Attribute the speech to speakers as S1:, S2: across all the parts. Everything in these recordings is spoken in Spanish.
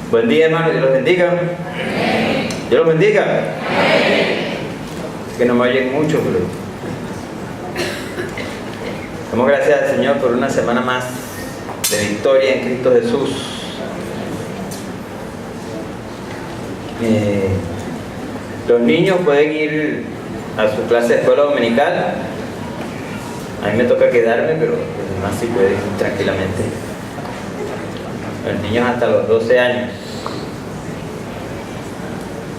S1: Buen día, hermano, Dios los bendiga. Dios los bendiga. Que no me oyen mucho, pero damos gracias al Señor por una semana más de victoria en Cristo Jesús. Los niños pueden ir a su clase de escuela dominical. A mí me toca quedarme, pero los demás sí pueden ir tranquilamente. Los niños hasta los 12 años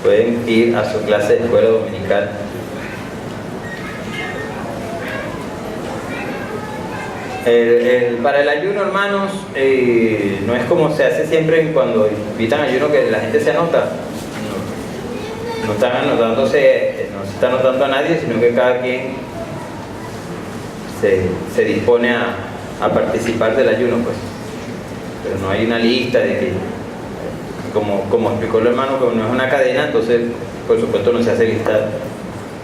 S1: pueden ir a su clase de escuela dominical. Para el ayuno, hermanos, no es como se hace siempre cuando invitan ayuno, que la gente se anota. No están anotándose, no se está anotando a nadie, sino que cada quien se dispone a participar del ayuno, pues. Pero no hay una lista de que, como explicó el hermano, que no es una cadena, entonces por supuesto no se hace lista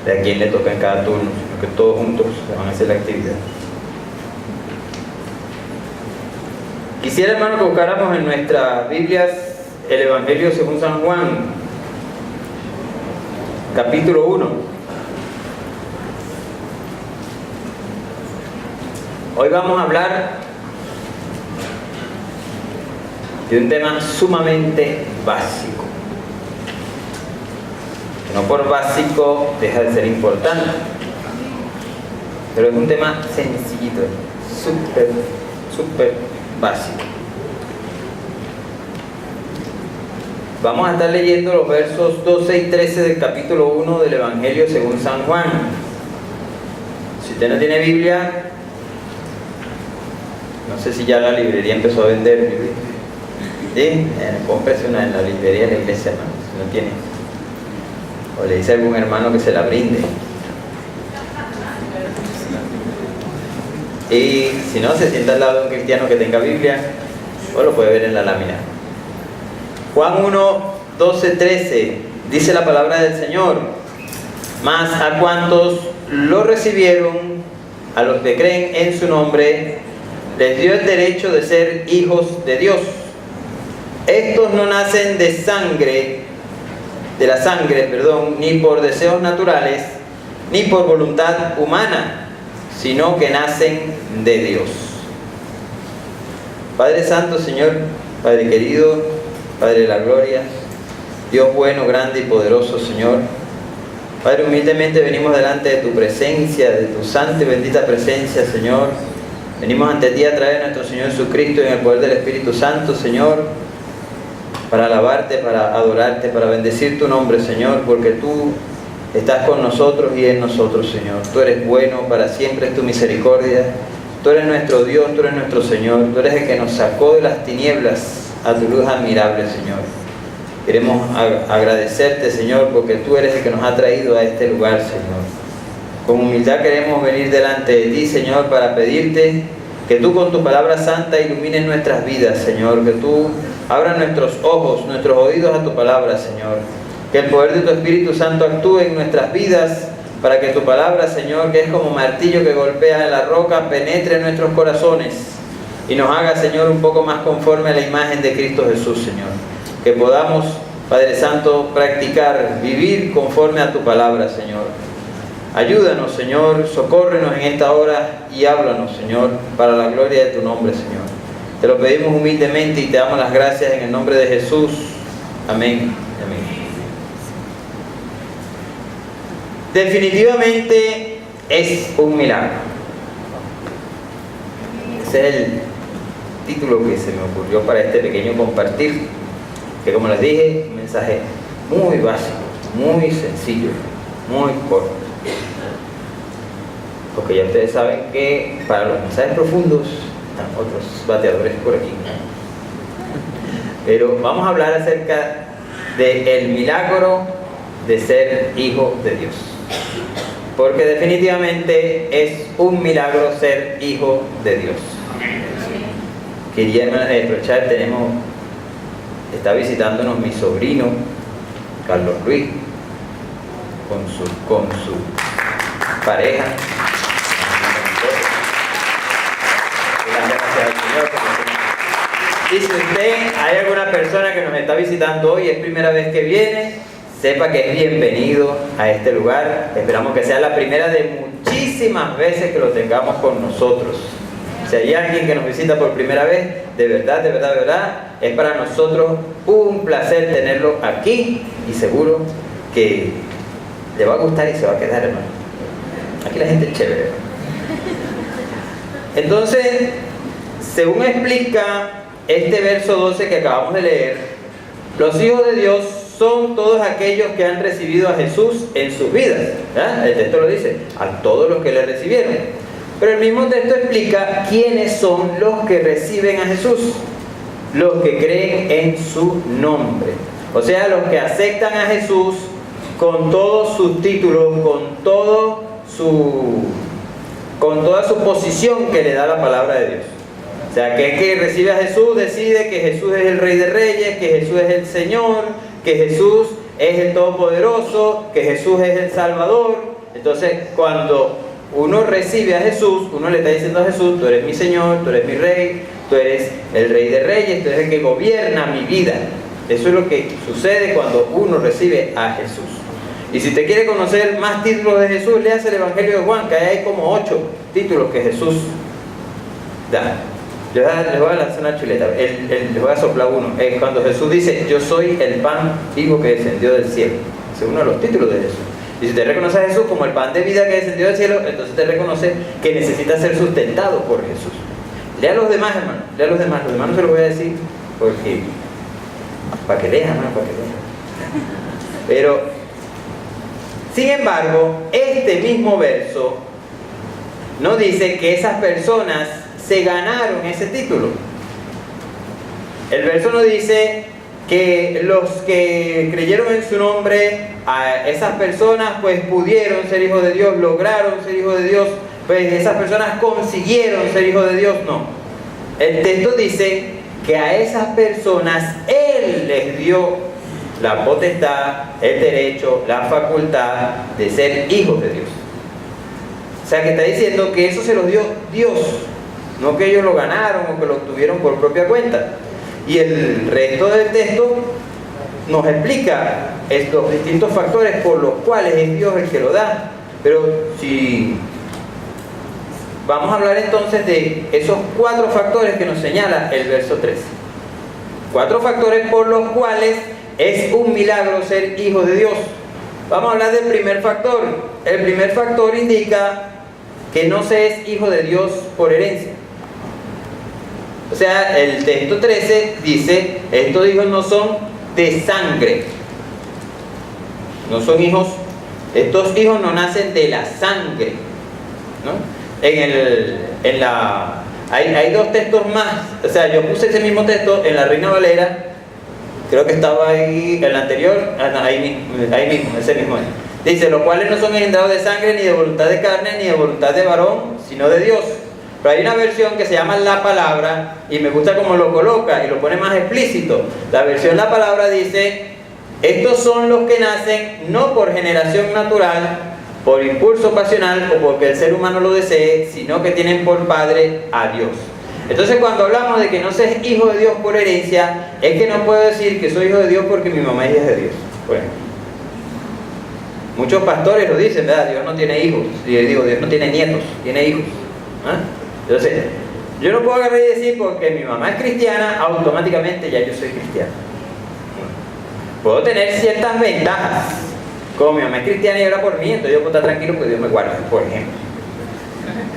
S1: de a quién le toca en cada turno, sino que todos juntos se van a hacer la actividad. Quisiera, hermano, que buscáramos en nuestras Biblias el Evangelio según San Juan, capítulo 1. Hoy vamos a hablar de un tema sumamente básico, que no por básico deja de ser importante, pero es un tema sencillito, súper básico. Vamos a estar leyendo los versos 12 y 13 del capítulo 1 del Evangelio según San Juan. Si usted no tiene Biblia, no sé si ya la librería empezó a vender Biblia. ¿Sí? Cómprese una en la librería de la iglesia, hermano, si no tiene. O le dice a algún hermano que se la brinde. Y si no, se sienta al lado de un cristiano que tenga Biblia, o lo puede ver en la lámina. Juan 1, 12, 13, dice la palabra del Señor: mas a cuantos lo recibieron, a los que creen en su nombre, les dio el derecho de ser hijos de Dios. Estos no nacen de la sangre, ni por deseos naturales, ni por voluntad humana, sino que nacen de Dios. Padre Santo, Señor, Padre querido, Padre de la gloria, Dios bueno, grande y poderoso, Señor. Padre, humildemente venimos delante de tu presencia, de tu santa y bendita presencia, Señor. Venimos ante ti a través de nuestro Señor Jesucristo y en el poder del Espíritu Santo, Señor, para alabarte, para adorarte, para bendecir tu nombre, Señor, porque tú estás con nosotros y en nosotros, Señor. Tú eres bueno, para siempre es tu misericordia. Tú eres nuestro Dios, tú eres nuestro Señor. Tú eres el que nos sacó de las tinieblas a tu luz admirable, Señor. Queremos agradecerte, Señor, porque tú eres el que nos ha traído a este lugar, Señor. Con humildad queremos venir delante de ti, Señor, para pedirte que tú con tu palabra santa ilumines nuestras vidas, Señor. Que tú abras nuestros ojos, nuestros oídos a tu palabra, Señor. Que el poder de tu Espíritu Santo actúe en nuestras vidas para que tu palabra, Señor, que es como martillo que golpea en la roca, penetre en nuestros corazones y nos haga, Señor, un poco más conforme a la imagen de Cristo Jesús, Señor. Que podamos, Padre Santo, practicar, vivir conforme a tu palabra, Señor. Ayúdanos, Señor, socórrenos en esta hora y háblanos, Señor, para la gloria de tu nombre, Señor. Te lo pedimos humildemente y te damos las gracias en el nombre de Jesús. Amén. Amén. Definitivamente es un milagro. Ese es el título que se me ocurrió para este pequeño compartir, que, como les dije, un mensaje muy básico, muy sencillo, muy corto. Porque ya ustedes saben que para los mensajes profundos están otros bateadores por aquí. Pero vamos a hablar acerca del milagro de ser hijo de Dios. Porque definitivamente es un milagro ser hijo de Dios. Quería aprovechar, está visitándonos mi sobrino Carlos Luis con su pareja. Gracias al Señor. Y si usted, hay alguna persona que nos está visitando hoy, es primera vez que viene, sepa que es bienvenido a este lugar. Esperamos que sea la primera de muchísimas veces que lo tengamos con nosotros. Si hay alguien que nos visita por primera vez, de verdad, es para nosotros un placer tenerlo aquí y seguro que le va a gustar y se va a quedar, hermano. Aquí la gente es chévere. Entonces, según explica este verso 12 que acabamos de leer, los hijos de Dios son todos aquellos que han recibido a Jesús en sus vidas. ¿verdad? El texto lo dice, a todos los que le recibieron. Pero el mismo texto explica quiénes son los que reciben a Jesús. Los que creen en su nombre. O sea, los que aceptan a Jesús con todos sus títulos, con toda su posición que le da la palabra de Dios. O sea, que el que recibe a Jesús decide que Jesús es el Rey de Reyes, que Jesús es el Señor, que Jesús es el Todopoderoso, que Jesús es el Salvador. Entonces, cuando uno recibe a Jesús, uno le está diciendo a Jesús, tú eres mi Señor, tú eres mi Rey, tú eres el Rey de Reyes, tú eres el que gobierna mi vida. Eso es lo que sucede cuando uno recibe a Jesús. Y si usted quiere conocer más títulos de Jesús, léase el Evangelio de Juan, que ahí hay como 8 títulos que Jesús da. Les voy a lanzar una chuleta, les voy a soplar uno. Es cuando Jesús dice, yo soy el pan vivo que descendió del cielo. Ese es uno de los títulos de Jesús. Y si usted reconoce a Jesús como el pan de vida que descendió del cielo, entonces usted reconoce que necesita ser sustentado por Jesús. Lea los demás, hermano. Lea los demás. Los demás no se los voy a decir porque... para que lean, hermano, para que lean. Pero, sin embargo, este mismo verso no dice que esas personas se ganaron ese título. El verso no dice que los que creyeron en su nombre, a esas personas pues pudieron ser hijos de Dios, lograron ser hijos de Dios, pues esas personas consiguieron ser hijos de Dios. No, el texto dice que a esas personas Él les dio la potestad, el derecho, la facultad de ser hijos de Dios. O sea que está diciendo que eso se los dio Dios, no que ellos lo ganaron o que lo obtuvieron por propia cuenta. Y el resto del texto nos explica estos distintos factores por los cuales es Dios el que lo da. Pero si vamos a hablar entonces de esos 4 factores que nos señala el verso 13. 4 factores por los cuales es un milagro ser hijo de Dios. Vamos a hablar del primer factor. El primer factor indica que no se es hijo de Dios por herencia. O sea, el texto 13 dice, estos hijos no son de sangre. No son hijos, estos hijos no nacen de la sangre, ¿no? Hay 2 textos más. O sea, yo puse ese mismo texto en la Reina Valera. Creo que estaba ahí, el anterior, ahí mismo, ese mismo. Dice, los cuales no son engendrados de sangre, ni de voluntad de carne, ni de voluntad de varón, sino de Dios. Pero hay una versión que se llama La Palabra, y me gusta cómo lo coloca, y lo pone más explícito. La versión La Palabra dice, estos son los que nacen no por generación natural, por impulso pasional, o porque el ser humano lo desee, sino que tienen por padre a Dios. Entonces, cuando hablamos de que no se es hijo de Dios por herencia, es que no puedo decir que soy hijo de Dios porque mi mamá es hija de Dios. Bueno, muchos pastores lo dicen, ¿verdad? Dios no tiene hijos. Y yo digo, Dios no tiene nietos, tiene hijos. ¿Ah? Entonces, yo no puedo agarrar y decir porque mi mamá es cristiana, automáticamente ya yo soy cristiano. Puedo tener ciertas ventajas. Como mi mamá es cristiana y ora por mí, entonces yo puedo estar tranquilo porque Dios me guarda, por ejemplo.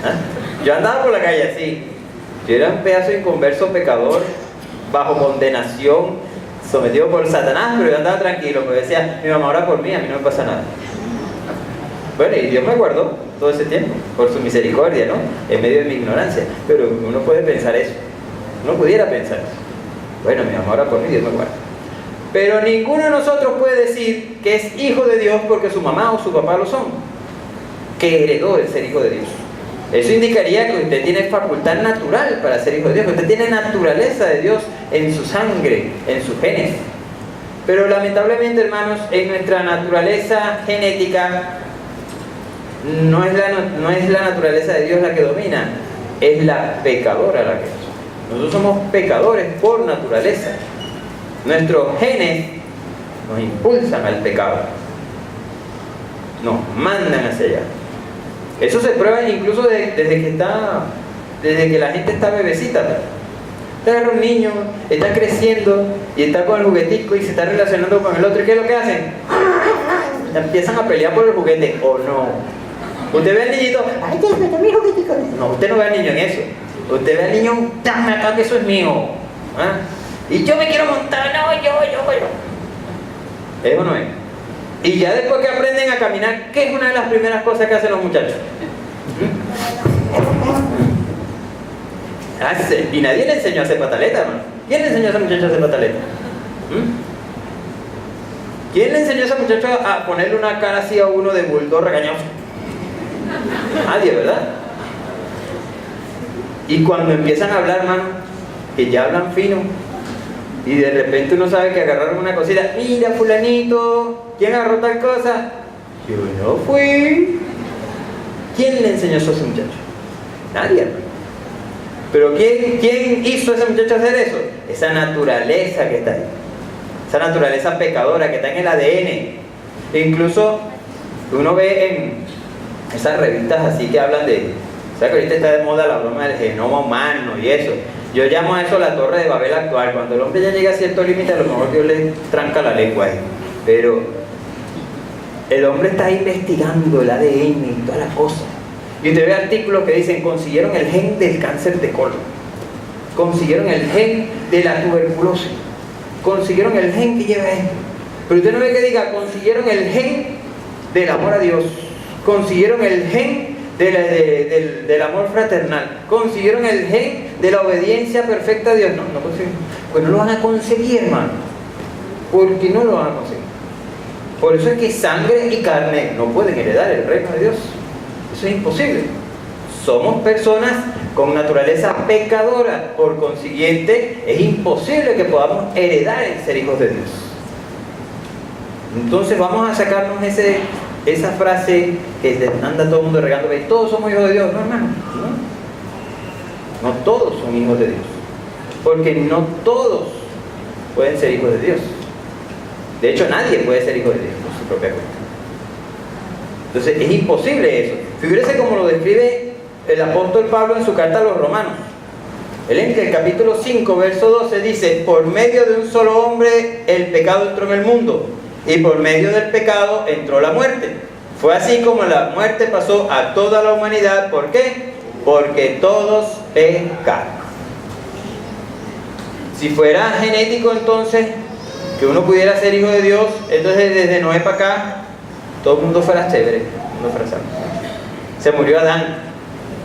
S1: ¿Ah? Yo andaba por la calle así. Yo era un pedazo de inconverso pecador, bajo condenación, sometido por Satanás, pero yo andaba tranquilo, porque decía, mi mamá ora por mí, a mí no me pasa nada. Bueno, y Dios me guardó todo ese tiempo, por su misericordia, ¿no? En medio de mi ignorancia. Pero uno puede pensar eso. Uno pudiera pensar eso. Bueno, mi mamá ora por mí, Dios me guarda. Pero ninguno de nosotros puede decir que es hijo de Dios porque su mamá o su papá lo son. Que heredó el ser hijo de Dios. Eso indicaría que usted tiene facultad natural para ser hijo de Dios, que usted tiene naturaleza de Dios en su sangre, en sus genes. Pero lamentablemente, hermanos, en nuestra naturaleza genética no es la naturaleza de Dios la que domina, es la pecadora la que es. Nosotros somos pecadores por naturaleza. Nuestros genes nos impulsan al pecado, nos mandan hacia allá. Eso se prueba incluso desde que la gente está bebecita. Te agarra un niño, está creciendo y está con el juguetico y se está relacionando con el otro. ¿Y qué es lo que hacen? Empiezan a pelear por el juguete, ¿o no? Usted ve al niñito, ¡ay, ya está mi juguetico! No, usted no ve al niño en eso. Usted ve al niño, ¡dame acá que eso es mío! ¿Ah? Y yo me quiero montar, no, yo. ¿Es o no es? Y ya después que aprenden a caminar, ¿qué es una de las primeras cosas que hacen los muchachos? Y nadie le enseñó a hacer pataleta, hermano. ¿Quién le enseñó a ese muchacho a hacer pataleta? ¿Quién le enseñó a ese muchacho a ponerle una cara así a uno de bulldog regañoso? Nadie, ¿verdad? Y cuando empiezan a hablar, hermano, que ya hablan fino, y de repente uno sabe que agarraron una cosita. Mira, fulanito, ¿quién agarró tal cosa? Yo no fui. ¿Quién le enseñó eso a ese muchacho? Nadie, hermano. Pero ¿quién hizo a ese muchacho hacer eso? Esa naturaleza que está ahí. Esa naturaleza pecadora que está en el ADN. E incluso uno ve en esas revistas así que hablan de... O sea que ahorita está de moda la broma del genoma humano y eso. Yo llamo a eso la torre de Babel actual. Cuando el hombre ya llega a cierto límite, a lo mejor Dios le tranca la lengua ahí. Pero el hombre está investigando el ADN y toda la cosa. Y usted ve artículos que dicen, consiguieron el gen del cáncer de colon, consiguieron el gen de la tuberculosis, consiguieron el gen que lleva esto. Pero usted no ve que diga, consiguieron el gen del amor a Dios, consiguieron el gen del amor fraternal, consiguieron el gen de la obediencia perfecta a Dios. No consiguen. Pues no lo van a conseguir, hermano. Porque no lo van a conseguir. Por eso es que sangre y carne no pueden heredar el reino de Dios. Eso es imposible. Somos personas con naturaleza pecadora. Por consiguiente, es imposible que podamos heredar el ser hijos de Dios. Entonces vamos a sacarnos esa frase que anda todo el mundo regando, que todos somos hijos de Dios. No, hermano, no todos son hijos de Dios, porque no todos pueden ser hijos de Dios. De hecho, nadie puede ser hijo de Dios por su propia cuenta. Entonces es imposible eso. Figúrese como lo describe el apóstol Pablo en su carta a los romanos. Él en el capítulo 5, verso 12 dice: por medio de un solo hombre el pecado entró en el mundo, y por medio del pecado entró la muerte. Fue así como la muerte pasó a toda la humanidad. ¿Por qué? Porque todos pecaron. Si fuera genético, entonces, que uno pudiera ser hijo de Dios, entonces desde Noé para acá, todo el mundo fuera chévere, todo el mundo fuera salvo. Se murió Adán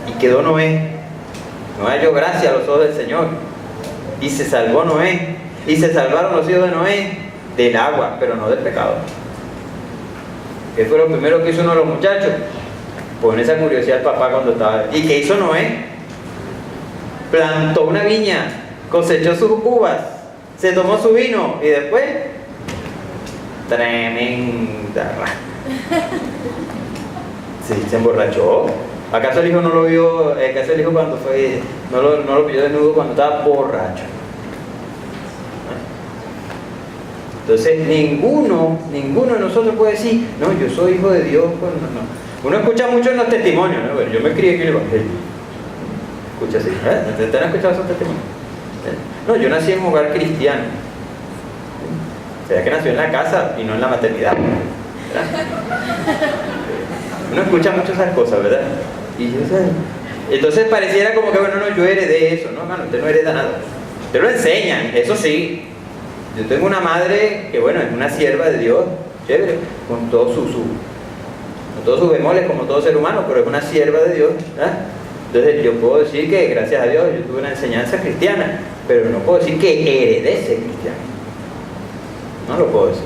S1: y quedó Noé. No halló gracia a los ojos del Señor. Y se salvó Noé. Y se salvaron los hijos de Noé del agua, pero no del pecado. ¿Qué fue lo primero que hizo uno de los muchachos? Ponerse a curiosidad al papá cuando estaba. ¿Y qué hizo Noé? Plantó una viña, cosechó sus uvas, se tomó su vino y después, tremenda rata. Sí, se emborrachó. ¿Acaso el hijo no lo vio? ¿Acaso el hijo cuando fue, no lo pilló desnudo cuando estaba borracho? Entonces ninguno de nosotros puede decir, no, yo soy hijo de Dios. Pues, no. Uno escucha mucho en los testimonios, ¿no? Bueno, yo me crié aquí en el Evangelio. Escucha así, ¿Te han escuchado esos testimonios? No, yo nací en un hogar cristiano. Será que nació en la casa y no en la maternidad, ¿verdad? Uno escucha mucho esas cosas, ¿verdad? Y yo sé. Entonces pareciera como que, bueno, no, yo heredé eso. No, hermano, usted no hereda nada. Te lo enseñan, eso sí. Yo tengo una madre que, bueno, es una sierva de Dios, chévere, con todos sus bemoles, como todo ser humano, pero es una sierva de Dios, ¿verdad? Entonces yo puedo decir que, gracias a Dios, yo tuve una enseñanza cristiana, pero no puedo decir que heredé ser cristiano. No lo puedo decir.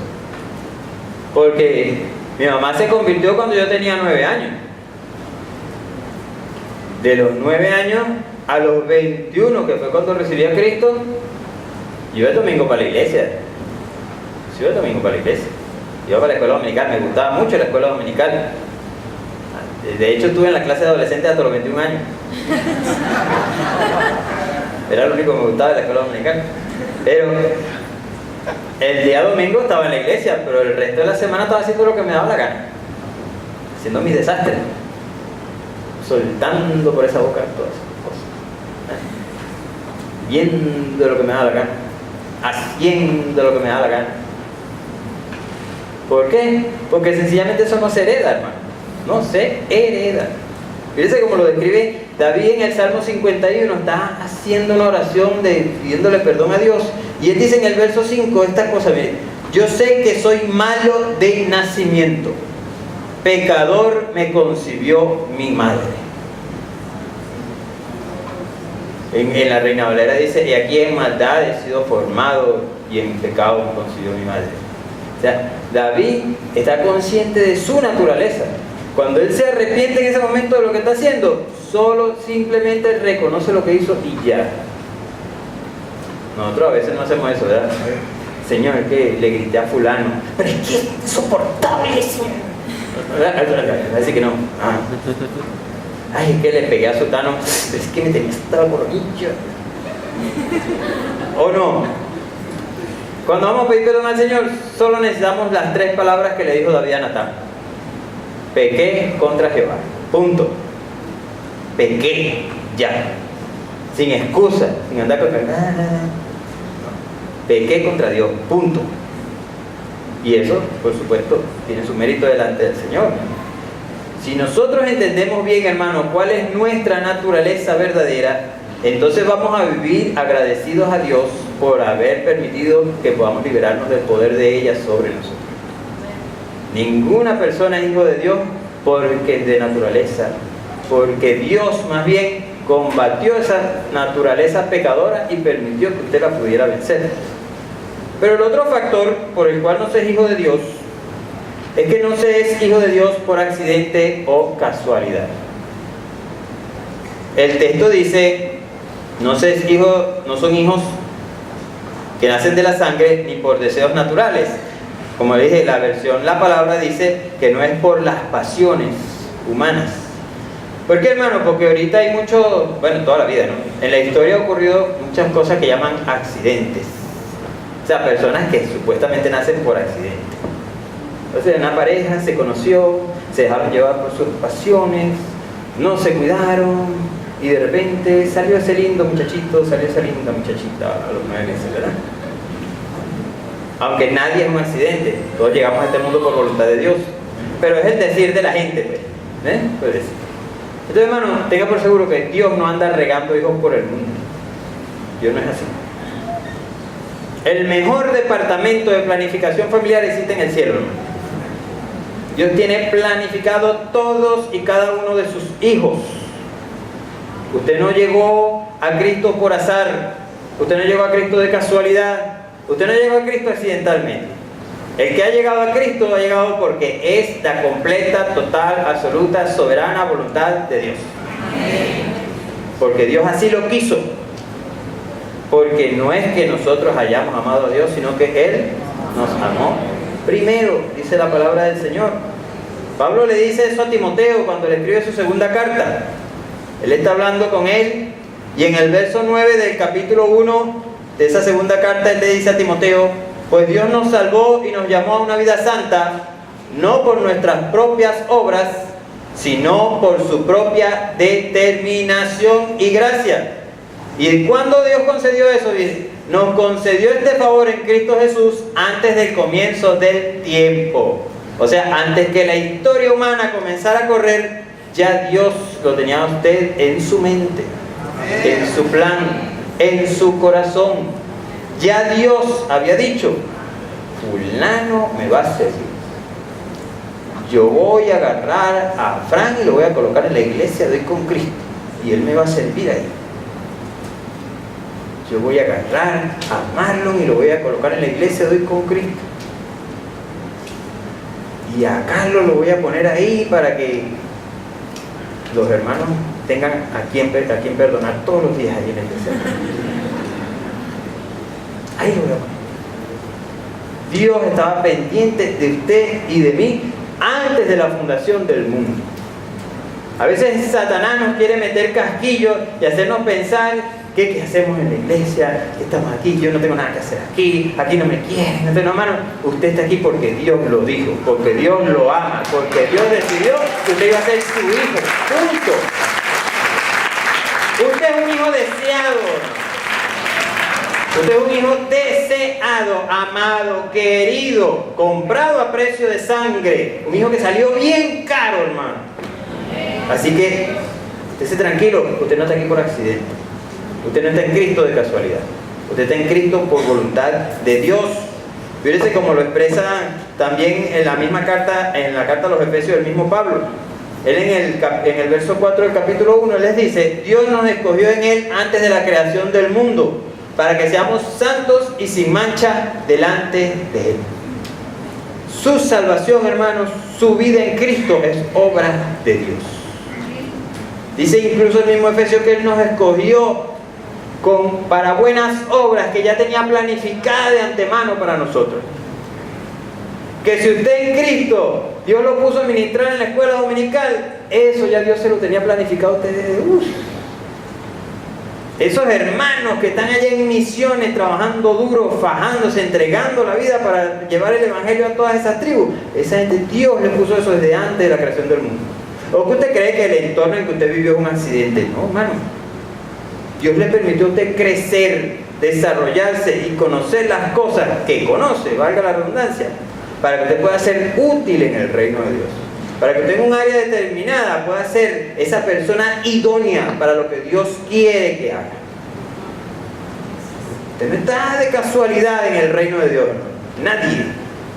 S1: Porque mi mamá se convirtió cuando yo tenía 9 años. De los 9 años a los 21, que fue cuando recibí a Cristo, yo iba el domingo para la iglesia. Iba para la escuela dominical. Me gustaba mucho la escuela dominical. De hecho, estuve en la clase de adolescentes hasta los 21 años. Era lo único que me gustaba de la escuela dominicana. Pero el día domingo estaba en la iglesia, pero el resto de la semana estaba haciendo lo que me daba la gana, haciendo mis desastres, soltando por esa boca todas esas cosas, viendo lo que me daba la gana, haciendo lo que me daba la gana. ¿Por qué? Porque sencillamente eso no se hereda, hermano, no se hereda. Fíjense cómo lo describe David en el Salmo 51, está haciendo una oración pidiéndole perdón a Dios, y él dice en el verso 5 esta cosa, mire: yo sé que soy malo de nacimiento, pecador me concibió mi madre. En la Reina Valera dice: y aquí en maldad he sido formado, y en pecado me concibió mi madre. O sea, David está consciente de su naturaleza. Cuando él se arrepiente en ese momento de lo que está haciendo, solo simplemente reconoce lo que hizo y ya. Nosotros a veces no hacemos eso, ¿verdad? Señor, que le grité a fulano, pero es que es insoportable eso. Así que no. Ay, es que le pegué a Sotano, es que me tenía hasta la coronilla. ¿O no? Cuando vamos a pedir perdón al Señor, solo necesitamos las 3 palabras que le dijo David a Natán: pequé contra Jehová. Punto. Pequé, ya. Sin excusa, sin andar con... Pequé contra Dios, punto. Y eso, por supuesto, tiene su mérito delante del Señor. Si nosotros entendemos bien, hermanos, cuál es nuestra naturaleza verdadera, entonces vamos a vivir agradecidos a Dios por haber permitido que podamos liberarnos del poder de ella sobre nosotros. Ninguna persona es hijo de Dios porque de naturaleza, porque Dios más bien combatió esa naturaleza pecadora y permitió que usted la pudiera vencer. Pero el otro factor por el cual no se es hijo de Dios es que no se es hijo de Dios por accidente o casualidad. El texto dice: no son hijos que nacen de la sangre ni por deseos naturales. Como le dije, la palabra dice que no es por las pasiones humanas. ¿Por qué, hermano? Porque ahorita hay mucho, bueno, toda la vida, ¿no? En la historia ha ocurrido muchas cosas que llaman accidentes. O sea, personas que supuestamente nacen por accidente. Entonces, una pareja se conoció, se dejaron llevar por sus pasiones, no se cuidaron, y de repente salió ese lindo muchachito, salió esa linda muchachita a los 9 meses, ¿verdad? Aunque nadie es un accidente, todos llegamos a este mundo por voluntad de Dios, pero es el decir de la gente, pues, pues decir. Entonces, hermano, tenga por seguro que Dios no anda regando hijos por el mundo. Dios no es así. El mejor departamento de planificación familiar existe en el cielo, hermano. Dios tiene planificado todos y cada uno de sus hijos. Usted no llegó a Cristo por azar, usted no llegó a Cristo de casualidad, usted no llegó a Cristo accidentalmente. El que ha llegado a Cristo ha llegado porque es la completa, total, absoluta, soberana voluntad de Dios. Porque Dios así lo quiso. Porque no es que nosotros hayamos amado a Dios, sino que Él nos amó primero, dice la palabra del Señor. Pablo le dice eso a Timoteo cuando le escribe su segunda carta. Él está hablando con él, y en el verso 9 del capítulo 1 de esa segunda carta, él le dice a Timoteo: pues Dios nos salvó y nos llamó a una vida santa, no por nuestras propias obras, sino por su propia determinación y gracia. ¿Y cuándo Dios concedió eso? Dice: nos concedió este favor en Cristo Jesús antes del comienzo del tiempo. O sea, antes que la historia humana comenzara a correr, ya Dios lo tenía a usted en su mente, en su plan, en su corazón. Ya Dios había dicho: fulano me va a servir. Yo voy a agarrar a Fran y lo voy a colocar en la iglesia de hoy con Cristo, y él me va a servir ahí. Yo voy a agarrar a Marlon y lo voy a colocar en la iglesia de hoy con Cristo, y a Carlos lo voy a poner ahí para que los hermanos tengan a quien perdonar todos los días allí en la iglesia. Ahí lo voy a poner. Dios estaba pendiente de usted y de mí antes de la fundación del mundo. A veces Satanás nos quiere meter casquillos y hacernos pensar
S2: ¿qué hacemos en la iglesia? Estamos aquí, yo no tengo nada que hacer aquí no me quieren. Entonces, no, hermano, usted está aquí porque Dios lo dijo, porque Dios lo ama, porque Dios decidió que usted iba a ser su hijo. Punto. Usted es un hijo deseado. Usted es un hijo deseado, amado, querido, comprado a precio de sangre. Un hijo que salió bien caro, hermano. Así que, esté tranquilo, usted no está aquí por accidente. Usted no está en Cristo de casualidad. Usted está en Cristo por voluntad de Dios. Fíjense como lo expresa también en la misma carta, en la carta a los Efesios del mismo Pablo. Él en el verso 4 del capítulo 1 les dice: Dios nos escogió en Él antes de la creación del mundo, para que seamos santos y sin mancha delante de Él. Su salvación, hermanos, su vida en Cristo es obra de Dios. Dice incluso el mismo Efesios que Él nos escogió para buenas obras que ya tenía planificadas de antemano para nosotros. Que si usted en Cristo, Dios lo puso a ministrar en la escuela dominical, eso ya Dios se lo tenía planificado a ustedes. Esos hermanos que están allá en misiones, trabajando duro, fajándose, entregando la vida para llevar el evangelio a todas esas tribus, esa gente, Dios le puso eso desde antes de la creación del mundo. ¿O que usted cree que el entorno en que usted vivió es un accidente? No, hermano. Dios le permitió a usted crecer, desarrollarse y conocer las cosas que conoce, valga la redundancia, para que usted pueda ser útil en el reino de Dios. Para que usted en un área determinada pueda ser esa persona idónea para lo que Dios quiere que haga. Usted no está de casualidad en el reino de Dios, nadie.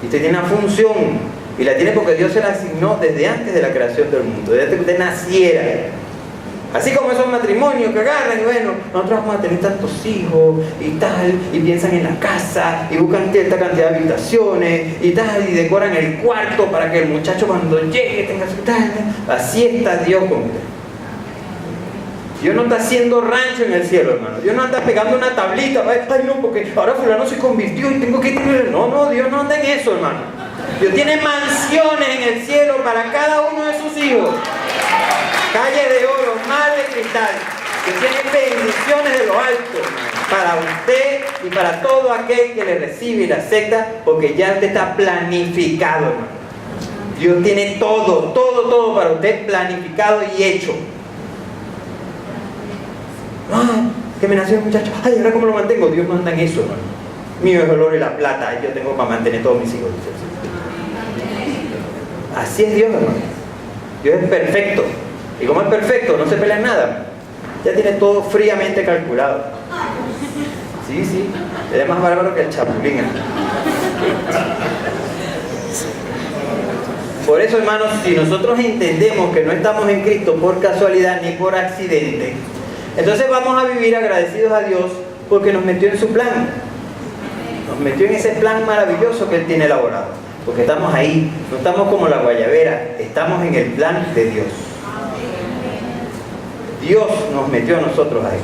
S2: Y usted tiene una función, y la tiene porque Dios se la asignó desde antes de la creación del mundo, desde que usted naciera. Así como esos matrimonios que agarran y bueno, nosotros vamos a tener tantos hijos y tal, y piensan en la casa y buscan cierta cantidad de habitaciones y tal, y decoran el cuarto para que el muchacho cuando llegue tenga su tal. Así está Dios con usted. Dios no está haciendo rancho en el cielo, hermano. Dios no anda pegando una tablita, ay no, porque ahora fulano se convirtió y tengo que tener. No, Dios no anda en eso, hermano. Dios tiene mansiones en el cielo para cada uno de sus hijos. Calle de oro, mar de cristal, que tiene bendiciones de lo alto para usted y para todo aquel que le recibe y le acepta, porque ya usted está planificado, hermano. Dios tiene todo para usted planificado y hecho. Que me nació el muchacho, ay, ahora cómo lo mantengo. Dios no anda en eso, hermano. Mío es el oro y la plata, y yo tengo para mantener todos mis hijos. Así es Dios, hermano. Dios es perfecto. Y como es perfecto, no se pelea en nada. Ya tiene todo fríamente calculado. Sí, es más bárbaro que el chapulín. Por eso, hermanos, si nosotros entendemos que no estamos en Cristo por casualidad ni por accidente, entonces vamos a vivir agradecidos a Dios porque nos metió en su plan. Nos metió en ese plan maravilloso que Él tiene elaborado. Porque estamos ahí, no estamos como la guayabera, estamos en el plan de Dios. Dios nos metió a nosotros ahí.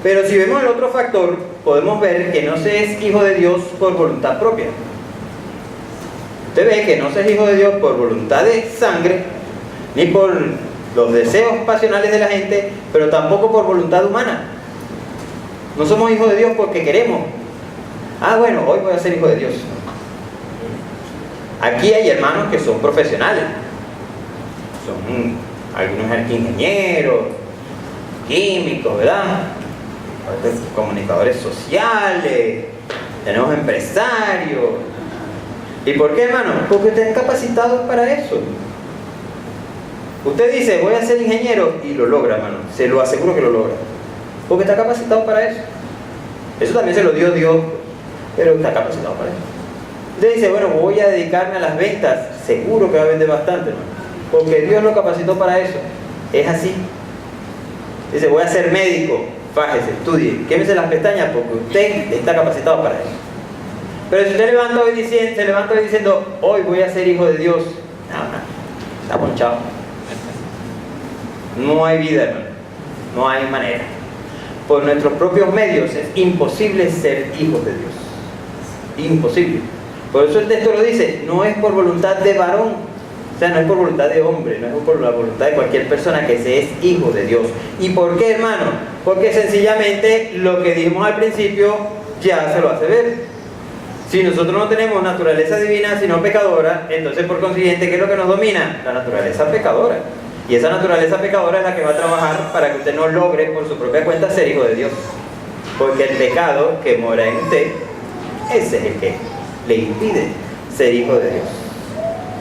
S2: Pero si vemos el otro factor, podemos ver que no se es hijo de Dios por voluntad propia. Usted ve que no se es hijo de Dios por voluntad de sangre, ni por los deseos pasionales de la gente, pero tampoco por voluntad humana. No somos hijos de Dios porque queremos. Bueno, hoy voy a ser hijo de Dios. Aquí hay hermanos que son profesionales. Son algunos ingenieros, químicos, ¿verdad? Comunicadores sociales, tenemos empresarios. ¿Y por qué, hermano? Porque ustedes están capacitados para eso. Usted dice, voy a ser ingeniero, y lo logra, hermano. Se lo aseguro que lo logra. Porque está capacitado para eso. Eso también se lo dio Dios, pero está capacitado para eso. Usted dice, bueno, voy a dedicarme a las ventas. Seguro que va a vender bastante, hermano. Porque Dios lo capacitó para eso. Es así. Dice, voy a ser médico. Fájese, estudie, quémese las pestañas porque usted está capacitado para eso. Pero si usted se levanta hoy diciendo, hoy voy a ser hijo de Dios, no, está ponchado. No hay vida, hermano. No hay manera. Por nuestros propios medios es imposible ser hijos de Dios. Imposible. Por eso el texto lo dice, no es por voluntad de varón. O sea, no es por voluntad de hombre, no es por la voluntad de cualquier persona que se es hijo de Dios. ¿Y por qué, hermano? Porque sencillamente lo que dijimos al principio ya se lo hace ver. Si nosotros no tenemos naturaleza divina, sino pecadora, entonces por consiguiente, ¿qué es lo que nos domina? La naturaleza pecadora. Y esa naturaleza pecadora es la que va a trabajar para que usted no logre por su propia cuenta ser hijo de Dios. Porque el pecado que mora en usted, ese es el que le impide ser hijo de Dios.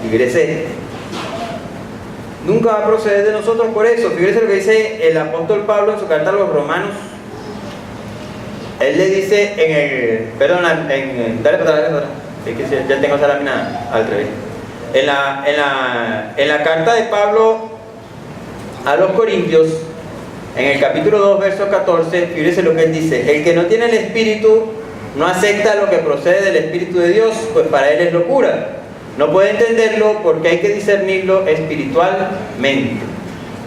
S2: Y fíjese, nunca va a proceder de nosotros por eso. Fíjese lo que dice el apóstol Pablo en su carta a los Romanos. Él le dice en el... dale para atrás. Es que ya tengo esa lámina al revés. En la carta de Pablo a los Corintios, en el capítulo 2, verso 14, fíjese lo que él dice. El que no tiene el Espíritu no acepta lo que procede del Espíritu de Dios, pues para él es locura. No puede entenderlo porque hay que discernirlo espiritualmente.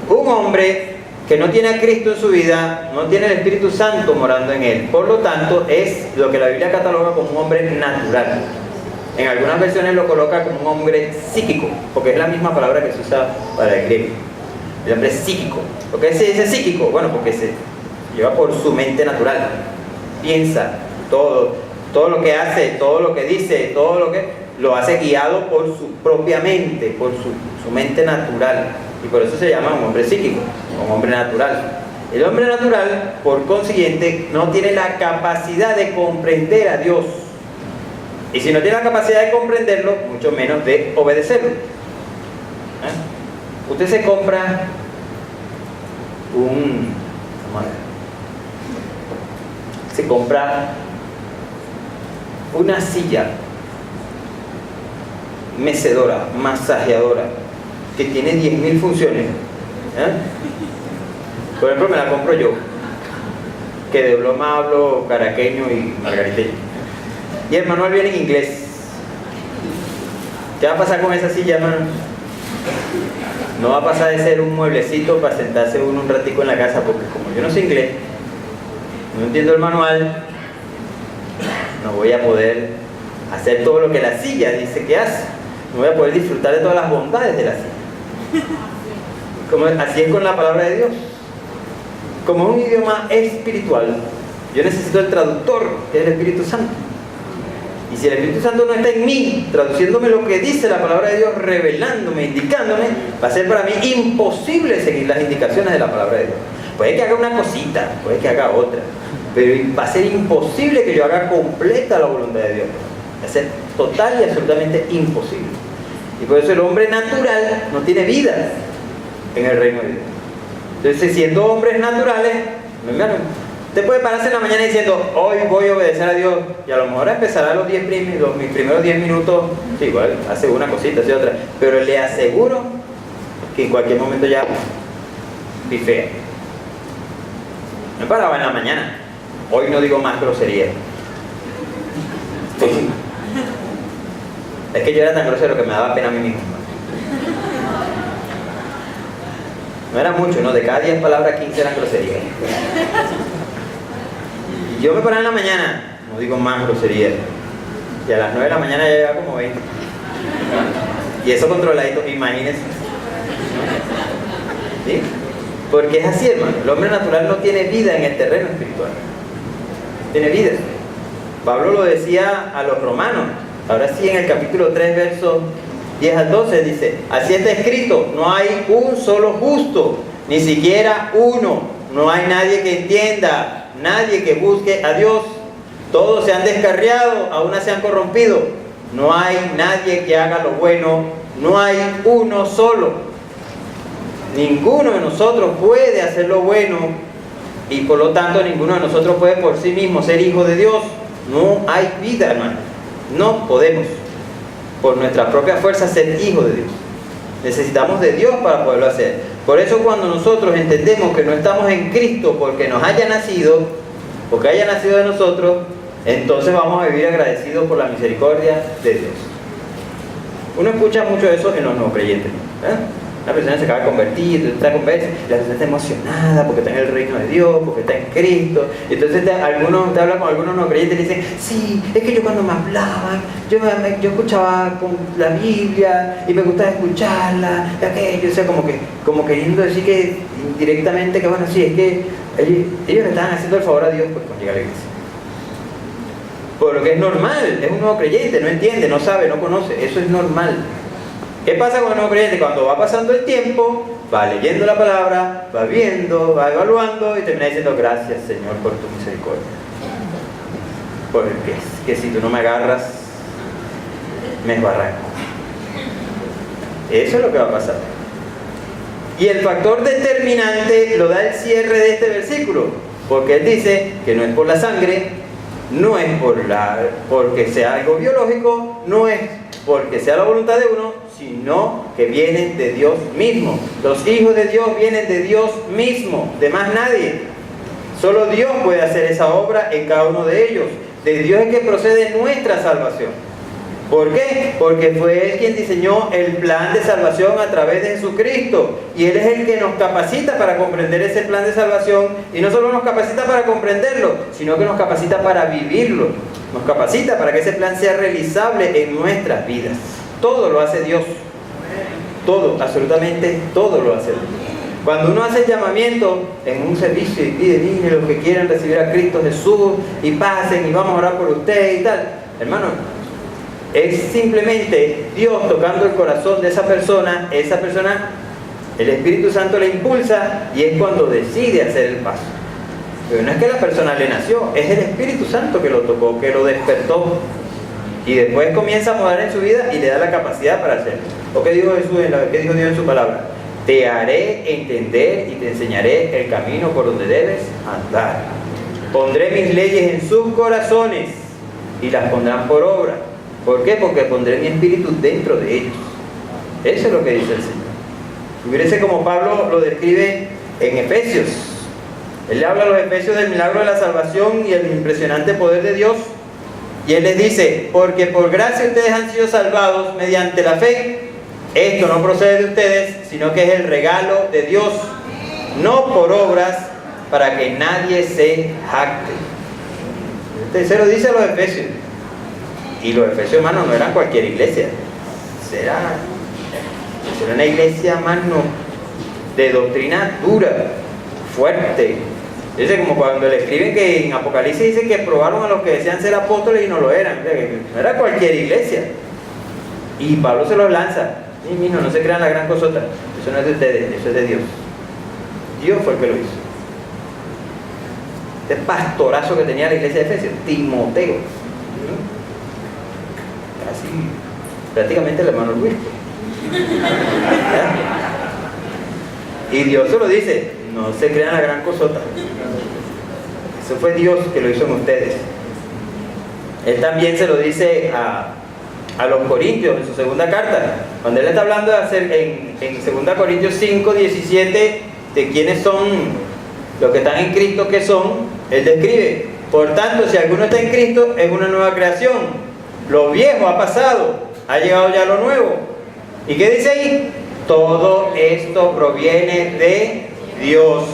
S2: Un hombre que no tiene a Cristo en su vida, no tiene el Espíritu Santo morando en él. Por lo tanto, es lo que la Biblia cataloga como un hombre natural. En algunas versiones lo coloca como un hombre psíquico, porque es la misma palabra que se usa para el griego. El hombre psíquico. ¿Por qué se dice psíquico? Bueno, porque se lleva por su mente natural. Piensa todo lo que hace, todo lo que dice, todo lo que lo hace guiado por su propia mente, por su mente natural. Y por eso se llama un hombre psíquico, un hombre natural. El hombre natural, por consiguiente, no tiene la capacidad de comprender a Dios. Y si no tiene la capacidad de comprenderlo, mucho menos de obedecerlo. Usted se compra una silla mecedora, masajeadora, que tiene 10.000 funciones. Por ejemplo, me la compro yo, que de broma hablo caraqueño y margariteño, y el manual viene en inglés. ¿Qué va a pasar con esa silla, hermano? No va a pasar de ser un mueblecito para sentarse uno un ratico en la casa, porque como yo no sé inglés, no entiendo el manual, no voy a poder hacer todo lo que la silla dice que hace. No voy a poder disfrutar de todas las bondades de la silla. Así es con la palabra de Dios. Como es un idioma espiritual, yo necesito el traductor, que es el Espíritu Santo. Y si el Espíritu Santo no está en mí, traduciéndome lo que dice la palabra de Dios, revelándome, indicándome, va a ser para mí imposible seguir las indicaciones de la palabra de Dios. Puede que haga una cosita, puede que haga otra, pero va a ser imposible que yo haga completa la voluntad de Dios. Va a ser total y absolutamente imposible. Y por eso el hombre natural no tiene vida en el reino de Dios. Entonces, siendo hombres naturales, usted puede pararse en la mañana diciendo, hoy voy a obedecer a Dios, y a lo mejor empezará mis primeros 10 minutos, sí, igual, hace una cosita, hace otra, pero le aseguro que en cualquier momento ya bifea. Me paraba en la mañana, hoy no digo más grosería. Sí. Es que yo era tan grosero que me daba pena a mí mismo. No era mucho, ¿no? De cada 10 palabras, 15 eran groserías. Y yo me paraba en la mañana, no digo más groserías. Y a las 9 de la mañana ya llegaba como 20. Y eso controladito, imagínense. ¿Sí? Porque es así, hermano. El hombre natural no tiene vida en el terreno espiritual. Tiene vida. Pablo lo decía a los romanos. Ahora sí, en el capítulo 3, versos 10 al 12, dice: así está escrito, no hay un solo justo, ni siquiera uno. No hay nadie que entienda, nadie que busque a Dios. Todos se han descarriado, aún se han corrompido. No hay nadie que haga lo bueno, no hay uno solo. Ninguno de nosotros puede hacer lo bueno, y por lo tanto ninguno de nosotros puede por sí mismo ser hijo de Dios. No hay vida, hermano. No podemos por nuestra propia fuerza ser hijo de Dios. Necesitamos de Dios para poderlo hacer. Por eso cuando nosotros entendemos que no estamos en Cristo porque nos haya nacido, porque haya nacido de nosotros, entonces vamos a vivir agradecidos por la misericordia de Dios. Uno escucha mucho eso en los nuevos creyentes, ¿eh? La persona se acaba de convertir, está conversa, la persona está emocionada porque está en el reino de Dios, porque está en Cristo. Y entonces te habla con algunos no creyentes y dicen: sí, es que yo cuando me hablaban, yo escuchaba con la Biblia y me gustaba escucharla, aquello, o sea, como queriendo decir que indirectamente que bueno, sí, es que ellos le estaban haciendo el favor a Dios pues, con llegar a la iglesia. Por lo que es normal, es un nuevo creyente, no entiende, no sabe, no conoce, eso es normal. ¿Qué pasa con el nuevo creyente? Cuando va pasando el tiempo, va leyendo la palabra, va viendo, va evaluando y termina diciendo gracias Señor por tu misericordia. Porque es que si tú no me agarras, me esbarranco. Eso es lo que va a pasar. Y el factor determinante lo da el cierre de este versículo, porque él dice que no es por la sangre, no es porque sea algo biológico, no es porque sea la voluntad de uno, sino que vienen de Dios mismo. Los hijos de Dios vienen de Dios mismo, de más nadie. Solo Dios puede hacer esa obra en cada uno de ellos. De Dios es que procede nuestra salvación. ¿Por qué? Porque fue Él quien diseñó el plan de salvación a través de Jesucristo. Y Él es el que nos capacita para comprender ese plan de salvación. Y no solo nos capacita para comprenderlo, sino que nos capacita para vivirlo. Nos capacita para que ese plan sea realizable en nuestras vidas. Todo lo hace Dios. Todo, absolutamente todo lo hace Dios. Cuando uno hace el llamamiento en un servicio y pide, mire, los que quieran recibir a Cristo Jesús y pasen y vamos a orar por usted y tal, hermano, es simplemente Dios tocando el corazón de esa persona, el Espíritu Santo le impulsa y es cuando decide hacer el paso. Pero no es que la persona le nació, es el Espíritu Santo que lo tocó, que lo despertó y después comienza a mover en su vida y le da la capacidad para hacerlo. ¿O qué dijo Jesús qué dijo Dios en su palabra? Te haré entender y te enseñaré el camino por donde debes andar. Pondré mis leyes en sus corazones y las pondrán por obra. ¿Por qué? Porque pondré mi espíritu dentro de ellos. Eso es lo que dice el Señor. Fíjense como Pablo lo describe en Efesios. Él le habla a los efesios del milagro de la salvación y el impresionante poder de Dios. Y él les dice, porque por gracia ustedes han sido salvados mediante la fe. Esto no procede de ustedes, sino que es el regalo de Dios, no por obras, para que nadie se jacte. Se lo dice a los efesios. Y los efesios, hermanos, no eran cualquier iglesia. Será una iglesia, hermano, de doctrina dura, fuerte. Dice como cuando le escriben que en Apocalipsis dice que probaron a los que decían ser apóstoles y no lo eran. No era cualquier iglesia. Y Pablo se los lanza. Sí, mijo, no se crean la gran cosota. Eso no es de ustedes, eso es de Dios. Dios fue el que lo hizo. Este pastorazo que tenía la iglesia de Efesios, Timoteo. Casi, prácticamente el hermano Luis. Y Dios se lo dice, no se crean la gran cosota. Eso fue Dios que lo hizo en ustedes. Él también se lo dice a los Corintios en su segunda carta, cuando él está hablando de hacer en 2 Corintios 5, 17 de quiénes son los que están en Cristo, que son, él describe, por tanto, si alguno está en Cristo, es una nueva creación, lo viejo ha pasado, ha llegado ya lo nuevo. ¿Y qué dice ahí? Todo esto proviene de Dios,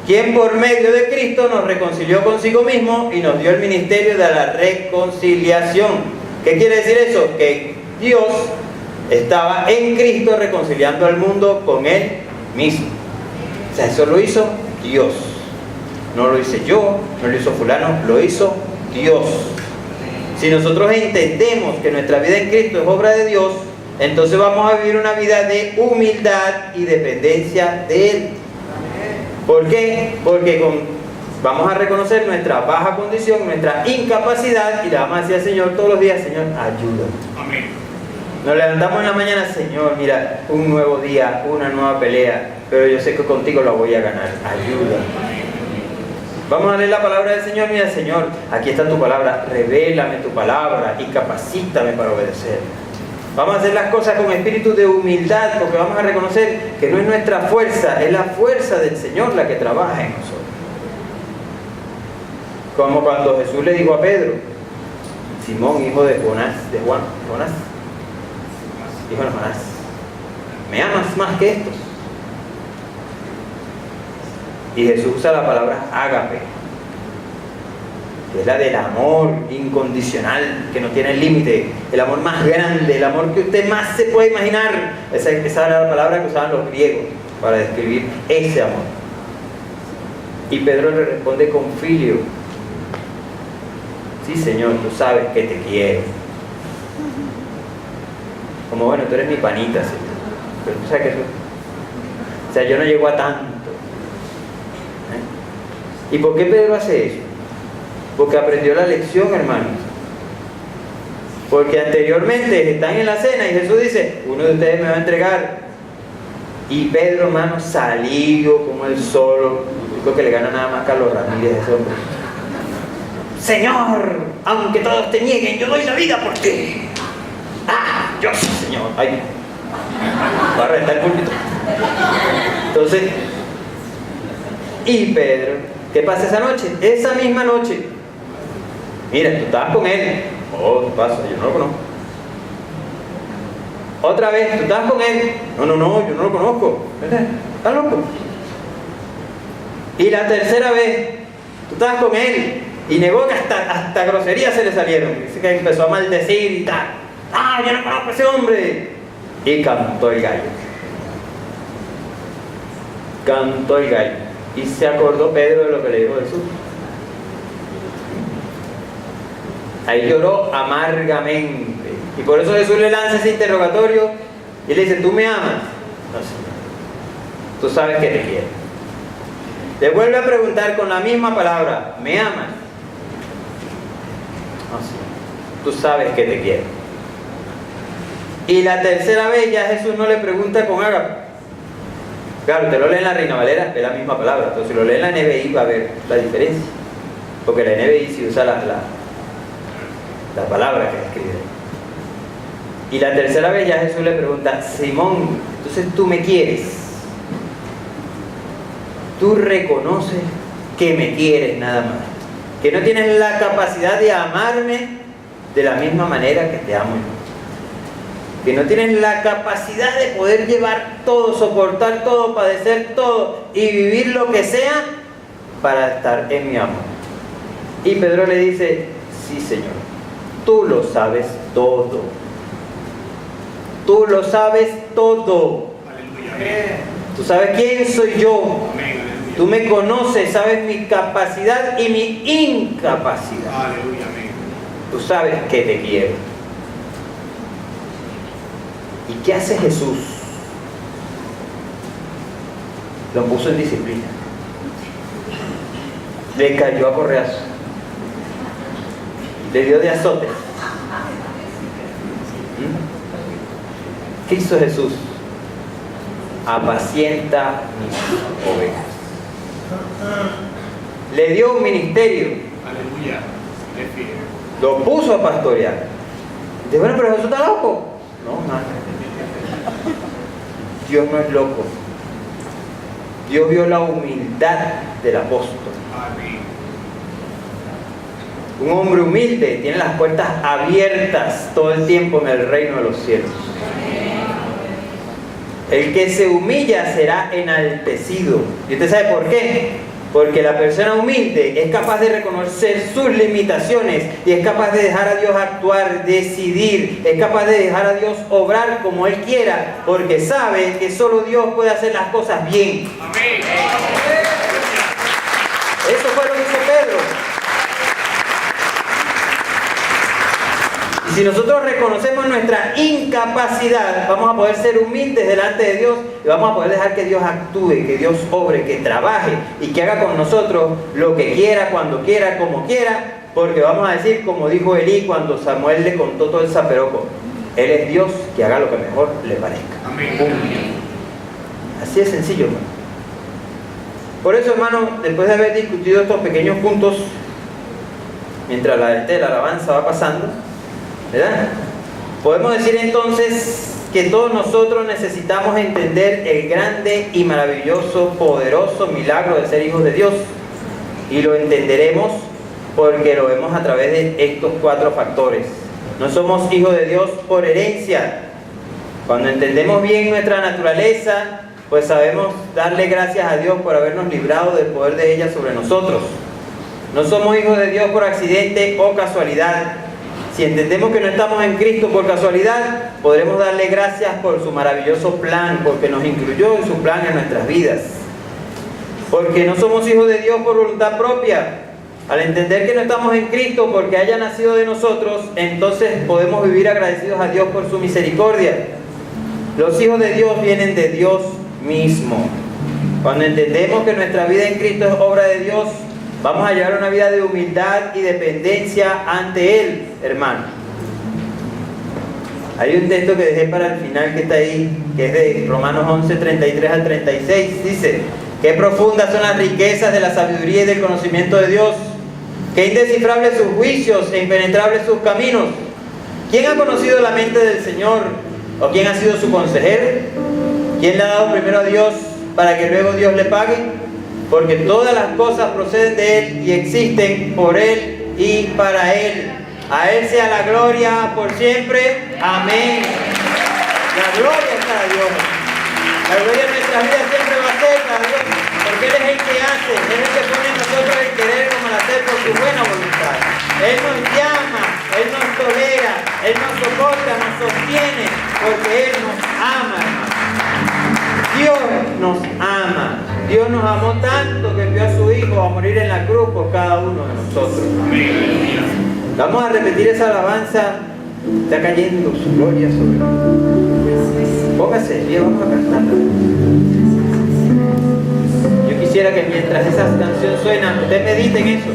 S2: quien por medio de Cristo nos reconcilió consigo mismo y nos dio el ministerio de la reconciliación. ¿Qué quiere decir eso? Que Dios estaba en Cristo reconciliando al mundo con Él mismo. O sea, eso lo hizo Dios. No lo hice yo, no lo hizo fulano, lo hizo Dios. Si nosotros entendemos que nuestra vida en Cristo es obra de Dios, entonces vamos a vivir una vida de humildad y dependencia de Él. ¿Por qué? Porque vamos a reconocer nuestra baja condición, nuestra incapacidad y le vamos a decir al Señor todos los días, Señor, ayúdame.
S3: Amén.
S2: Nos levantamos en la mañana, Señor, mira, un nuevo día, una nueva pelea, pero yo sé que contigo la voy a ganar, ayúdame. Vamos a leer la palabra del Señor, mira, Señor, aquí está tu palabra, revélame tu palabra y capacítame para obedecer. Vamos a hacer las cosas con espíritu de humildad, porque vamos a reconocer que no es nuestra fuerza, es la fuerza del Señor la que trabaja en nosotros. Como cuando Jesús le dijo a Pedro, Simón, hijo de Jonás, hijo de Jonás, ¿me amas más que estos? Y Jesús usa la palabra ágape, que es la del amor incondicional, que no tiene límite, el amor más grande, el amor que usted más se puede imaginar. Esa era la palabra que usaban los griegos para describir ese amor.
S1: Y Pedro le responde con filio: sí, Señor, tú sabes que te quiero. Como, bueno, tú eres mi panita, Señor, pero tú sabes que eso, o sea, yo no llego a tanto. ¿Y por qué Pedro hace eso? Porque aprendió la lección, hermanos. Porque anteriormente están en la cena y Jesús dice: uno de ustedes me va a entregar. Y Pedro, hermano, salido como el solo, creo que le gana nada más Carlos Ramírez, ese hombre. Señor, aunque todos te nieguen, yo doy la vida por ti. Yo sí, Señor. Ay, va a reventar el púlpito. Entonces, y Pedro, ¿qué pasa esa noche? Esa misma noche, mira, tú estabas con él. Oh, ¿qué pasa? Yo no lo conozco. Otra vez, tú estabas con él. No, yo no lo conozco. ¿Estás loco? Y la tercera vez, tú estabas con él y negó que hasta groserías se le salieron. Dice que empezó a maldecir y tal. Yo no conozco a ese hombre. Y cantó el gallo. Cantó el gallo. Y se acordó Pedro de lo que le dijo Jesús. Ahí lloró amargamente. Y por eso Jesús le lanza ese interrogatorio y le dice: ¿tú me amas? No, Señor. Tú sabes que te quiero. Le vuelve a preguntar con la misma palabra: ¿me amas? No, Señor. Tú sabes que te quiero. Y la tercera vez ya Jesús no le pregunta con ágape. Claro, usted lo lee en la Reina Valera, es la misma palabra. Entonces, si lo lee en la NBI va a ver la diferencia. Porque la NBI sí usa la palabra que escribe. Y la tercera vez ya Jesús le pregunta: Simón, entonces tú me quieres. Tú reconoces que me quieres nada más. Que no tienes la capacidad de amarme de la misma manera que te amo yo. Que no tienes la capacidad de poder llevar todo, soportar todo, padecer todo y vivir lo que sea para estar en mi amor. Y Pedro le dice: sí, Señor, tú lo sabes todo. Tú lo sabes todo.
S3: Aleluya.
S1: Tú sabes quién soy yo.
S3: Amén.
S1: Tú me conoces, sabes mi capacidad y mi incapacidad.
S3: Aleluya. Amén.
S1: Tú sabes que te quiero. ¿Y qué hace Jesús? Lo puso en disciplina. Le cayó a correazo. Le dio de azote. ¿Qué hizo Jesús? Apacienta mis ovejas. Le dio un ministerio.
S3: Aleluya.
S1: Lo puso a pastorear. Dice: bueno, pero Jesús está loco. No, nada. Dios no es loco. Dios vio la humildad del apóstol.
S3: Amén.
S1: Un hombre humilde tiene las puertas abiertas todo el tiempo en el reino de los cielos. El que se humilla será enaltecido. ¿Y usted sabe por qué? Porque la persona humilde es capaz de reconocer sus limitaciones y es capaz de dejar a Dios actuar, decidir, es capaz de dejar a Dios obrar como Él quiera, porque sabe que solo Dios puede hacer las cosas bien.
S3: Amén.
S1: Eso fue lo que hizo Pedro. Y si nosotros reconocemos nuestra incapacidad, vamos a poder ser humildes delante de Dios y vamos a poder dejar que Dios actúe, que Dios obre, que trabaje y que haga con nosotros lo que quiera, cuando quiera, como quiera, porque vamos a decir, como dijo Elí cuando Samuel le contó todo el zaperoco: Él es Dios, que haga lo que mejor le parezca.
S3: Amén.
S1: Así de sencillo, hermano. Por eso, hermano, después de haber discutido estos pequeños puntos, mientras la alabanza va pasando, ¿verdad? Podemos decir entonces que todos nosotros necesitamos entender el grande y maravilloso, poderoso milagro de ser hijos de Dios. Y lo entenderemos porque lo vemos a través de estos 4 factores. No somos hijos de Dios por herencia. Cuando entendemos bien nuestra naturaleza, pues sabemos darle gracias a Dios por habernos librado del poder de ella sobre nosotros. No somos hijos de Dios por accidente o casualidad. Si entendemos que no estamos en Cristo por casualidad, podremos darle gracias por su maravilloso plan, porque nos incluyó en su plan en nuestras vidas.
S2: Porque no somos hijos de Dios por voluntad propia. Al entender que no estamos en Cristo porque haya nacido de nosotros, entonces podemos vivir agradecidos a Dios por su misericordia. Los hijos de Dios vienen de Dios mismo. Cuando entendemos que nuestra vida en Cristo es obra de Dios, vamos a llevar una vida de humildad y dependencia ante Él, hermano. Hay un texto que dejé para el final que está ahí, que es de Romanos 11, 33 al 36. Dice: qué profundas son las riquezas de la sabiduría y del conocimiento de Dios. Qué indescifrables sus juicios e impenetrables sus caminos. ¿Quién ha conocido la mente del Señor? ¿O quién ha sido su consejero? ¿Quién le ha dado primero a Dios para que luego Dios le pague? Porque todas las cosas proceden de Él y existen por Él y para Él. A Él sea la gloria por siempre. Amén. La gloria es para Dios. La gloria en nuestras vidas siempre va a ser para Dios. Porque Él es el que hace, Él es el que pone en nosotros el querer como el hacer por su buena voluntad. Él nos llama, Él nos tolera, Él nos soporta, nos sostiene, porque Él nos ama, hermano. Dios nos ama. Dios nos amó tanto que envió a su Hijo a morir en la cruz por cada uno de nosotros. Vamos a repetir esa alabanza. Está cayendo su gloria sobre mí. Póngase bien, vamos a cantarla. Yo quisiera que mientras esa canción suena, usted medite en eso.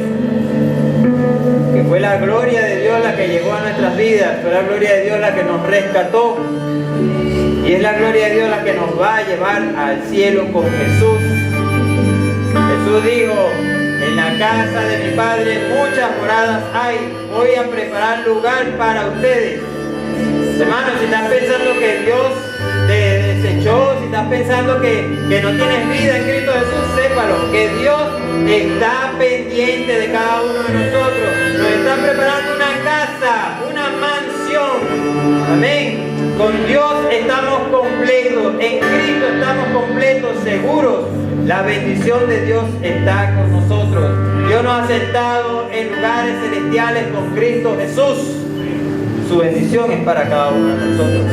S2: Que fue la gloria de Dios la que llegó a nuestras vidas, fue la gloria de Dios la que nos rescató. Y es la gloria de Dios la que nos va a llevar al cielo con Jesús. Jesús dijo: en la casa de mi Padre muchas moradas hay. Voy a preparar lugar para ustedes. Hermanos, si estás pensando que Dios te desechó, si estás pensando que no tienes vida en Cristo Jesús, sépalo, que Dios está pendiente de cada uno de nosotros. Nos está preparando una casa, una mansión. Amén. Con Dios estamos completos, en Cristo estamos completos, seguros. La bendición de Dios está con nosotros. Dios nos ha sentado en lugares celestiales con Cristo Jesús. Su bendición es para cada uno de nosotros.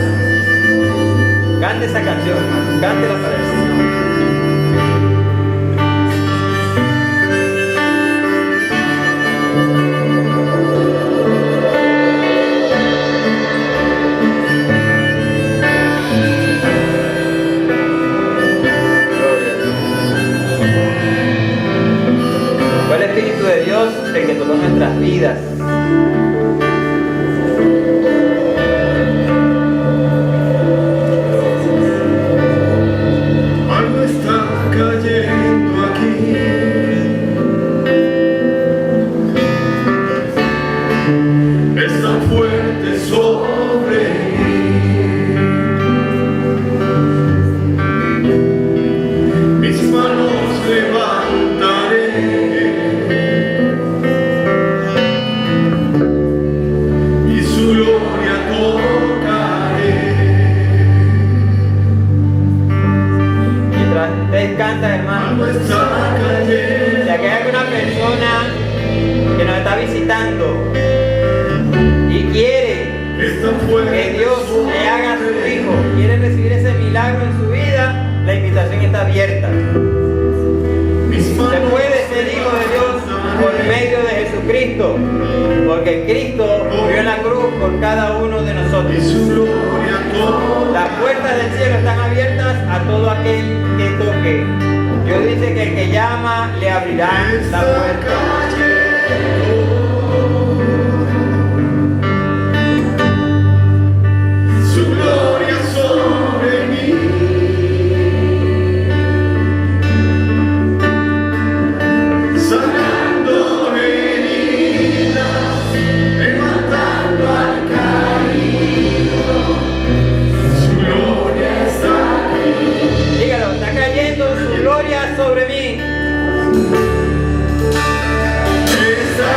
S2: Cante esa canción, hermano. Cántela para el Señor. Fue el Espíritu de Dios el que tocó nuestras vidas.
S3: Algo está cayendo aquí. Es tan fuerte sobre mí. Mis manos levantaré y su gloria tocaré.
S2: Mientras ustedes cantan, hermano,
S3: Algo está cayendo.
S2: si aquí hay alguna persona que nos está visitando y quiere
S3: Es tan fuerte
S2: que Dios le haga a su hijo, quiere recibir ese milagro en su vida, la invitación está abierta. Se puede ser hijo de Dios por medio de Jesucristo, porque Cristo murió en la cruz por cada uno de
S3: y
S2: nosotros.
S3: su gloria tocaré.
S2: Las puertas del cielo están abiertas a todo aquel que toque. Dios dice que el que llama le abrirá la puerta.
S3: Su gloria sobre mí. Sanando heridas, levantando al caído. Su gloria está aquí.
S2: Dígalo, está cayendo su gloria sobre mí.
S3: Está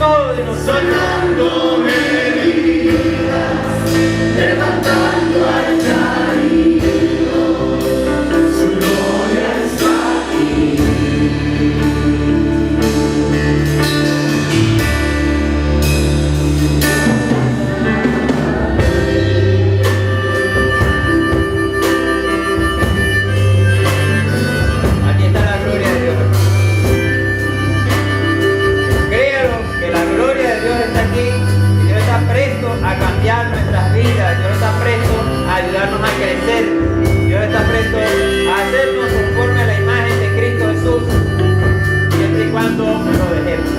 S2: todo de nosotros.
S3: sanando heridas, levantando al caído, su gloria está aquí.
S2: Aquí está la gloria de Dios. Créalo que la gloria de Dios está aquí. Y Dios está presto a cambiar nuestras vidas. Dios está presto a ayudarnos a crecer. Dios está presto a hacernos conforme a la imagen de Cristo Jesús. Siempre y cuando lo dejemos.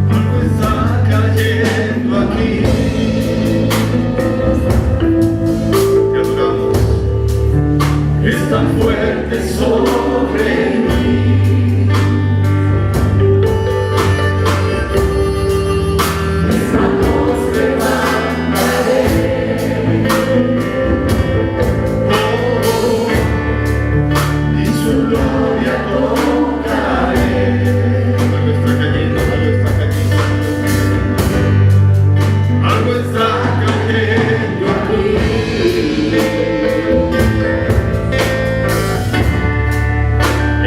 S3: Algo está cayendo aquí. Te adoramos. Es tan fuerte sobre mí. Mis manos levantaré. Oh, y su gloria tocaré. Algo está cayendo, algo está cayendo. Algo está cayendo aquí.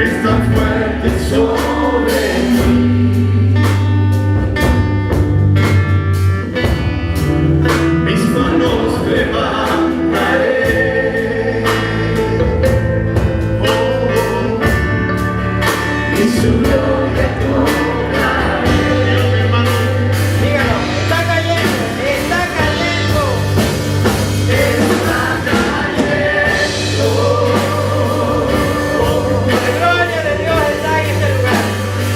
S3: Es tan fuerte sobre mí. Mis manos levantaré. Oh, y su gloria tocaré. Dígame, hermano.
S2: Dígalo, está cayendo, está cayendo.
S3: Está cayendo.
S2: La gloria de Dios está en este lugar.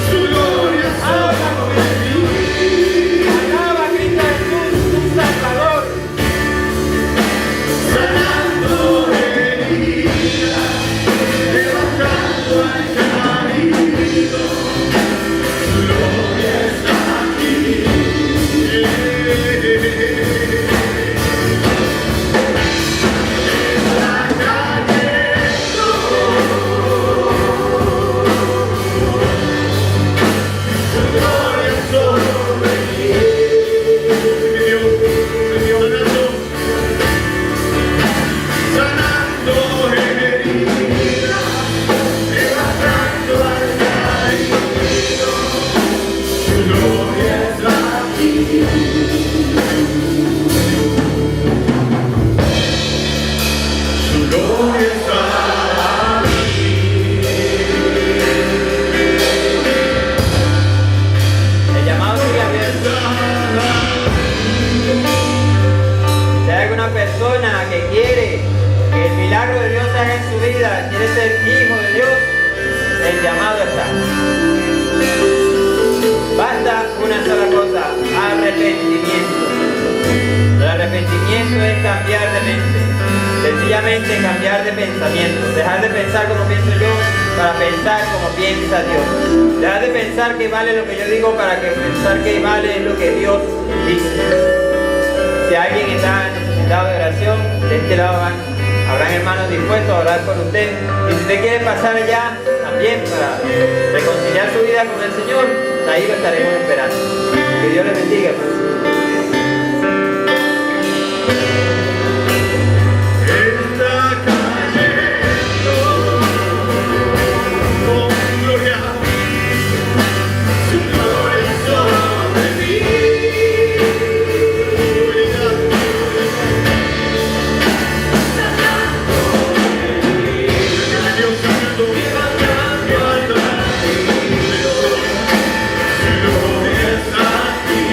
S3: Su gloria sobre mí.
S2: Alaba a Cristo Jesús, tu Salvador.
S3: Sanando heridas, levantando al caído, su gloria está aquí. Está cayendo. Su gloria sobre mí. Sanando heridas, levantando al caído, su gloria está aquí. Su gloria está aquí.
S2: El llamado sigue abierto. Si hay alguna persona que quiere que el milagro de Dios se haga en su vida, quiere ser hijo de Dios, el llamado está. Basta una sola cosa, arrepentimiento. El arrepentimiento es cambiar de mente, sencillamente cambiar de pensamiento, dejar de pensar como pienso yo para pensar como piensa Dios, dejar de pensar que vale lo que yo digo para que pensar que vale lo que Dios dice. Si alguien está necesitado de oración, de este lado habrán hermanos dispuestos a orar por usted. Y si usted quiere pasar ya también para reconciliar su vida con el Señor, ahí lo estaremos esperando. Que Dios les bendiga, hermanos.
S3: Está cayendo con gloria, su gloria sobre mí. Dios sanando, levantando al caído, su gloria está aquí.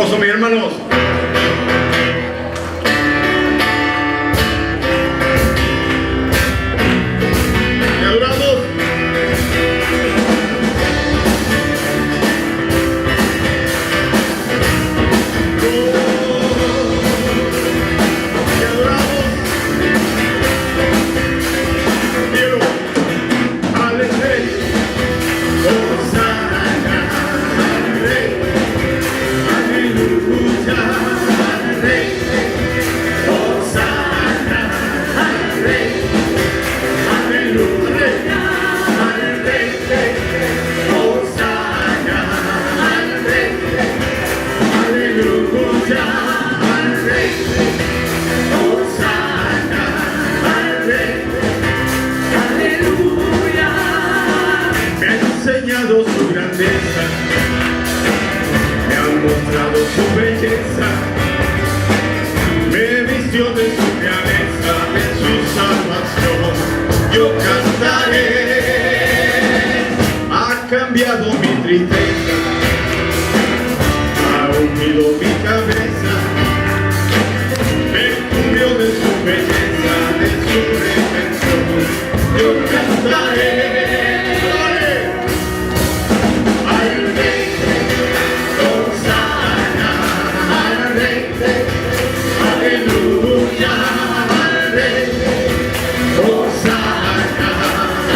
S3: gozo, mis hermanos. Te adoramos. Te adoramos. Quiero al Rey, Hosana al Rey, aleluya al Rey, Hosana al Rey, aleluya al Rey, Hosana al Rey, aleluya al Rey, Hosana al Rey, aleluya. Me ha enseñado su grandeza, me ha mostrado su belleza, me vistió de su realeza, de su salvación. Yo cantaré, ha cambiado mi tristeza, ha unido mi cabeza, me cubrió de su belleza, de su redención. Yo cantaré. Al Rey, Hosana al Rey, aleluya al Rey, Hosana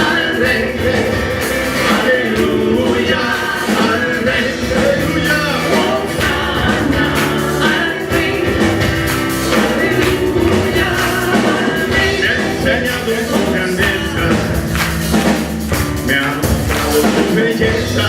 S3: al Rey, aleluya al Rey, aleluya, Hosana al Rey, aleluya al Rey. Me ha enseñado su grandeza, me ha mostrado su belleza.